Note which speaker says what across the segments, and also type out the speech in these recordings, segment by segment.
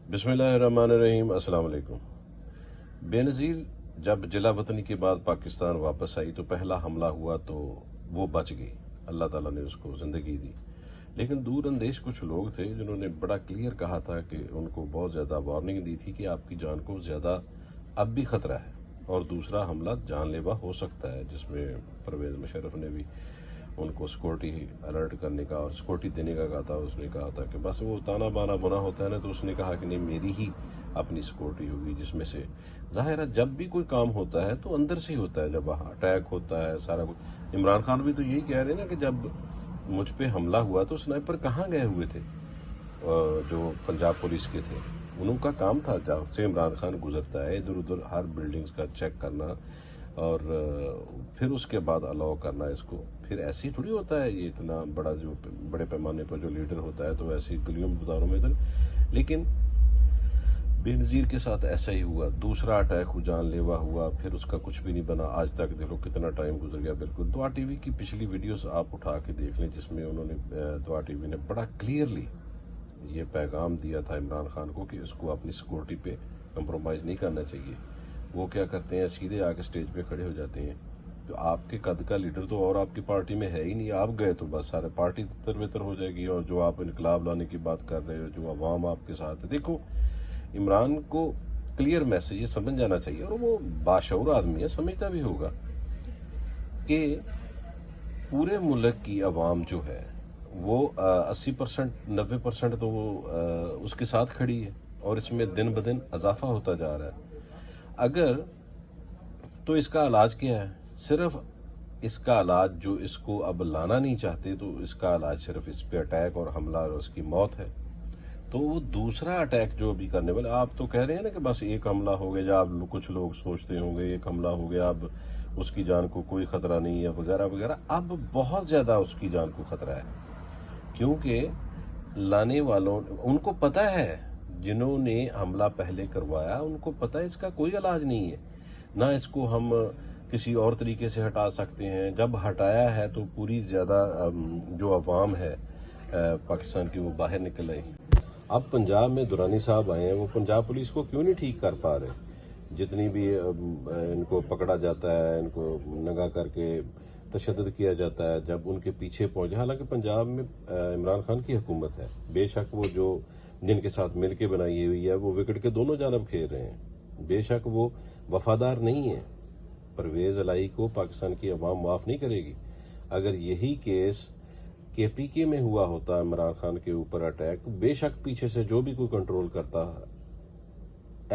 Speaker 1: बिस्मिल्लाहिर्रहमानिर्रहीम। अस्सलाम वालेकुम। बेनज़ीर जब जिला वतनी के बाद पाकिस्तान वापस आई तो पहला हमला हुआ तो वो बच गई, अल्लाह ताला ने उसको ज़िंदगी दी। लेकिन दूर अंदेश कुछ लोग थे जिन्होंने बड़ा क्लियर कहा था कि उनको बहुत ज़्यादा वार्निंग दी थी कि आपकी जान को ज़्यादा अब भी ख़तरा है और दूसरा हमला जानलेवा हो सकता है, जिसमें परवेज़ मुशर्रफ ने भी उनको सिक्योरिटी अलर्ट करने का और सिक्योरिटी देने का कहा था। उसने कहा था कि बस वो ताना बाना बुना होता है ना, तो उसने कहा कि नहीं मेरी ही अपनी सिक्योरिटी होगी, जिसमें से जाहिर है जब भी कोई काम होता है तो अंदर से ही होता है। जब वहाँ अटैक होता है सारा कुछ, इमरान खान भी तो यही कह रहे हैं ना कि जब मुझ पे हमला हुआ तो स्नाइपर कहाँ गए हुए थे, जो पंजाब पुलिस के थे, उनका काम था जहाँ से इमरान खान गुजरता है इधर उधर हर बिल्डिंग्स का चेक करना और फिर उसके बाद अलाउ करना इसको। फिर ऐसे ही थोड़ी होता है, ये इतना बड़ा जो बड़े पैमाने पर जो लीडर होता है तो ऐसे ही गलियों में बाजारों में इधर। लेकिन बेनज़ीर के साथ ऐसा ही हुआ, दूसरा अटैक जानलेवा हुआ, फिर उसका कुछ भी नहीं बना। आज तक देखो कितना टाइम गुजर गया। बिल्कुल दुआ टीवी की पिछली वीडियोस आप उठा के देख लें, जिसमें उन्होंने दुआ टीवी ने बड़ा क्लियरली ये पैगाम दिया था इमरान खान को कि इसको अपनी सिक्योरिटी पे कंप्रोमाइज़ नहीं करना चाहिए। वो क्या करते हैं, सीधे आके स्टेज पे खड़े हो जाते हैं। जो आपके कद का लीडर तो और आपकी पार्टी में है ही नहीं, आप गए तो बस सारे पार्टी तितर-बितर हो जाएगी। और जो आप इनकलाब लाने की बात कर रहे हो, जो अवाम आपके साथ है, देखो इमरान को क्लियर मैसेज ये समझ जाना चाहिए, और वो बाशऊर आदमी है, समझता भी होगा कि पूरे मुल्क की अवाम जो है वो 80% 90% तो वो उसके साथ खड़ी है, और इसमें दिन ब दिन इजाफा होता जा रहा है। अगर तो इसका इलाज क्या है? सिर्फ इसका इलाज जो इसको अब लाना नहीं चाहते, तो इसका इलाज सिर्फ इस पे अटैक और हमला और उसकी मौत है। तो वो दूसरा अटैक जो अभी करने वाले, आप तो कह रहे हैं ना कि बस एक हमला हो गया, या आप कुछ लोग सोचते होंगे एक हमला हो गया अब उसकी जान को कोई खतरा नहीं है वगैरह वगैरह। अब बहुत ज्यादा उसकी जान को खतरा है, क्योंकि लाने वालों उनको पता है, जिन्होंने हमला पहले करवाया उनको पता है इसका कोई इलाज नहीं है, ना इसको हम किसी और तरीके से हटा सकते हैं। जब हटाया है तो पूरी ज्यादा जो अवाम है पाकिस्तान की वो बाहर निकल आई। अब पंजाब में दुरानी साहब आए हैं, वो पंजाब पुलिस को क्यों नहीं ठीक कर पा रहे? जितनी भी इनको पकड़ा जाता है, इनको नंगा करके तशद्दुद किया जाता है, जब उनके पीछे पहुंचे। हालांकि पंजाब में इमरान खान की हुकूमत है, बेशक वो जो जिनके साथ मिलके बनाई हुई है वो विकेट के दोनों जानब खेल रहे हैं, बेशक वो वफादार नहीं है। परवेज इलाई को पाकिस्तान की अवाम माफ नहीं करेगी। अगर यही केस केपीके में हुआ होता इमरान खान के ऊपर अटैक, तो बेशक पीछे से जो भी कोई कंट्रोल करता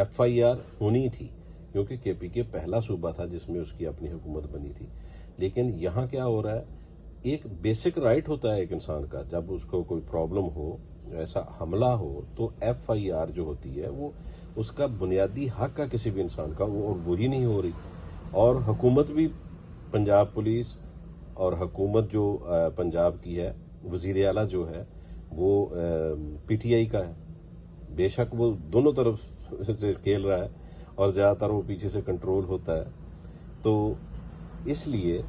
Speaker 1: FIR होनी थी, क्योंकि केपीके पहला सूबा था जिसमें उसकी अपनी हुकूमत बनी थी। लेकिन यहाँ क्या हो रहा है, एक बेसिक राइट होता है एक इंसान का, जब उसको कोई प्रॉब्लम हो, ऐसा हमला हो, तो FIR जो होती है वो उसका बुनियादी हक का किसी भी इंसान का, वो और वही नहीं हो रही। और हुकूमत भी पंजाब पुलिस और हुकूमत जो पंजाब की है, वजीर आला जो है वो PTI का है। बेशक वो दोनों तरफ से खेल रहा है और ज्यादातर वो पीछे से कंट्रोल होता है। तो इसलिए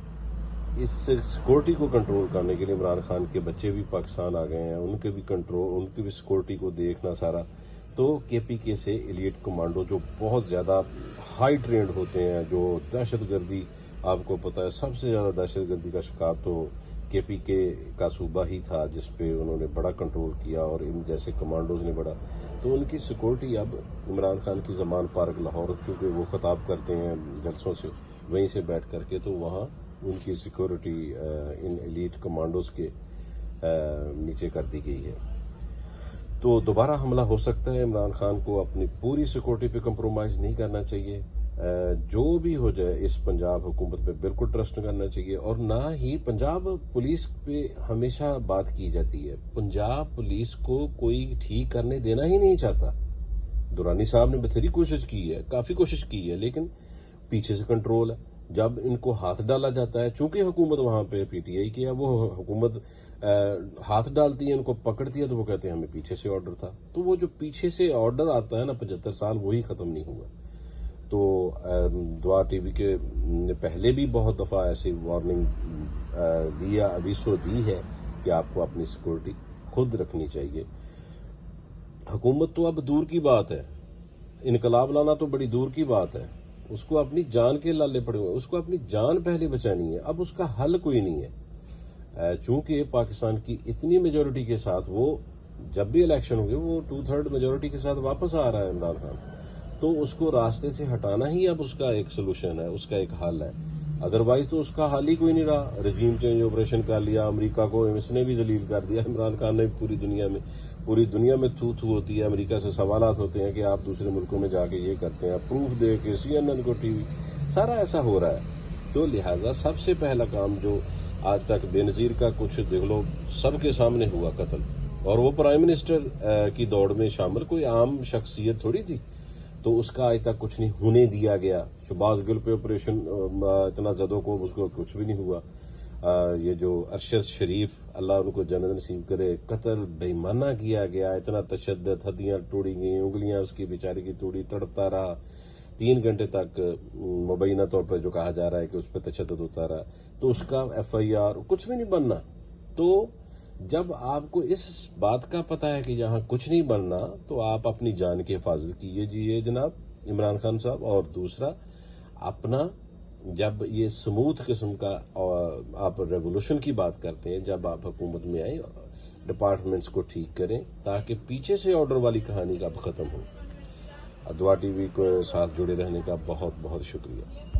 Speaker 1: इस सिक्योरिटी को कंट्रोल करने के लिए इमरान खान के बच्चे भी पाकिस्तान आ गए हैं, उनके भी कंट्रोल, उनकी भी सिक्योरिटी को देखना सारा। तो KPK से एलिट कमांडो जो बहुत ज्यादा हाई ट्रेंड होते हैं, जो दहशतगर्दी, आपको पता है सबसे ज्यादा दहशतगर्दी का शिकार तो KPK का सूबा ही था, जिसपे उन्होंने बड़ा कंट्रोल किया, और इन जैसे कमांडोज ने बड़ा। तो उनकी सिक्योरिटी अब इमरान खान की जमान पार्क लाहौर, चूंकि वो खिताब करते हैं जलसों से, वहीं से बैठ करके, तो वहाँ उनकी सिक्योरिटी इन एलीट कमांडोज के नीचे कर दी गई है। तो दोबारा हमला हो सकता है। इमरान खान को अपनी पूरी सिक्योरिटी पे कंप्रोमाइज नहीं करना चाहिए। जो भी हो जाए इस पंजाब हुकूमत पे बिल्कुल ट्रस्ट करना चाहिए, और ना ही पंजाब पुलिस पे हमेशा बात की जाती है, पंजाब पुलिस को कोई ठीक करने देना ही नहीं चाहता। दुरानी साहब ने बथेरी कोशिश की है, काफी कोशिश की है, लेकिन पीछे से कंट्रोल है। जब इनको हाथ डाला जाता है, चूंकि हुकूमत वहां पे PTI की है, वो हुकूमत हाथ डालती है, उनको पकड़ती है, तो वो कहते हैं हमें पीछे से ऑर्डर था। तो वो जो पीछे से ऑर्डर आता है ना 75 साल, वही खत्म नहीं हुआ। तो दुआ टीवी के ने पहले भी बहुत दफा ऐसी वार्निंग दी है कि आपको अपनी सिक्योरिटी खुद रखनी चाहिए। حکومت تو اب دور کی بات ہے، انقلاب لانا تو بڑی دور کی بات ہے، اس کو اپنی جان کے لالے پڑے ہوئے، اس کو اپنی جان پہلے بچانی ہے، اب اس کا حل کوئی نہیں ہے۔ چونکہ پاکستان کی اتنی میجورٹی کے ساتھ وہ جب بھی الیکشن ہوگی وہ 2/3 میجورٹی کے ساتھ واپس آ رہا ہے عمران خان، تو اس کو راستے سے ہٹانا ہی اب اس کا ایک سلوشن ہے، اس کا ایک حل ہے، ادروائز تو اس کا حل ہی کوئی نہیں رہا۔ رجیم چینج آپریشن کر لیا، امریکہ کو اس نے بھی ذلیل کر دیا، عمران خان نے پوری دنیا میں تھو ہوتی ہے، امریکہ سے سوالات ہوتے ہیں کہ آپ دوسرے ملکوں میں جا کے یہ کرتے ہیں، پروف دے کے CNN کو ٹی وی سارا ایسا ہو رہا ہے۔ تو لہٰذا سب سے پہلا کام جو آج تک بے نظیر کا کچھ دیکھ لو سب کے سامنے ہوا قتل، اور وہ پرائم منسٹر کی دوڑ میں شامل کوئی عام شخصیت تھوڑی تھی، تو اس کا آج تک کچھ نہیں ہونے دیا گیا۔ شہباز گل پہ آپریشن اتنا زدوں کو اس کو کچھ بھی نہیں ہوا۔ یہ جو ارشد شریف اللہ ان کو جنت نصیب کرے، قتل بےمانہ کیا گیا، اتنا تشدد، ہڈیاں توڑی گئیں، انگلیاں اس کی بیچارے کی توڑی، تڑپتا رہا 3 گھنٹے تک، مبینہ طور پر جو کہا جا رہا ہے کہ اس پہ تشدد ہوتا رہا، تو اس کا FIR کچھ بھی نہیں بننا۔ تو جب آپ کو اس بات کا پتہ ہے کہ یہاں کچھ نہیں بننا، تو آپ اپنی جان کی حفاظت کیجیے جناب عمران خان صاحب، اور دوسرا اپنا جب یہ سموتھ قسم کا آپ ریولوشن کی بات کرتے ہیں، جب آپ حکومت میں آئیں ڈپارٹمنٹس کو ٹھیک کریں تاکہ پیچھے سے آرڈر والی کہانی کا اب ختم ہو۔ ادوا ٹی وی کو ساتھ جڑے رہنے کا بہت بہت شکریہ۔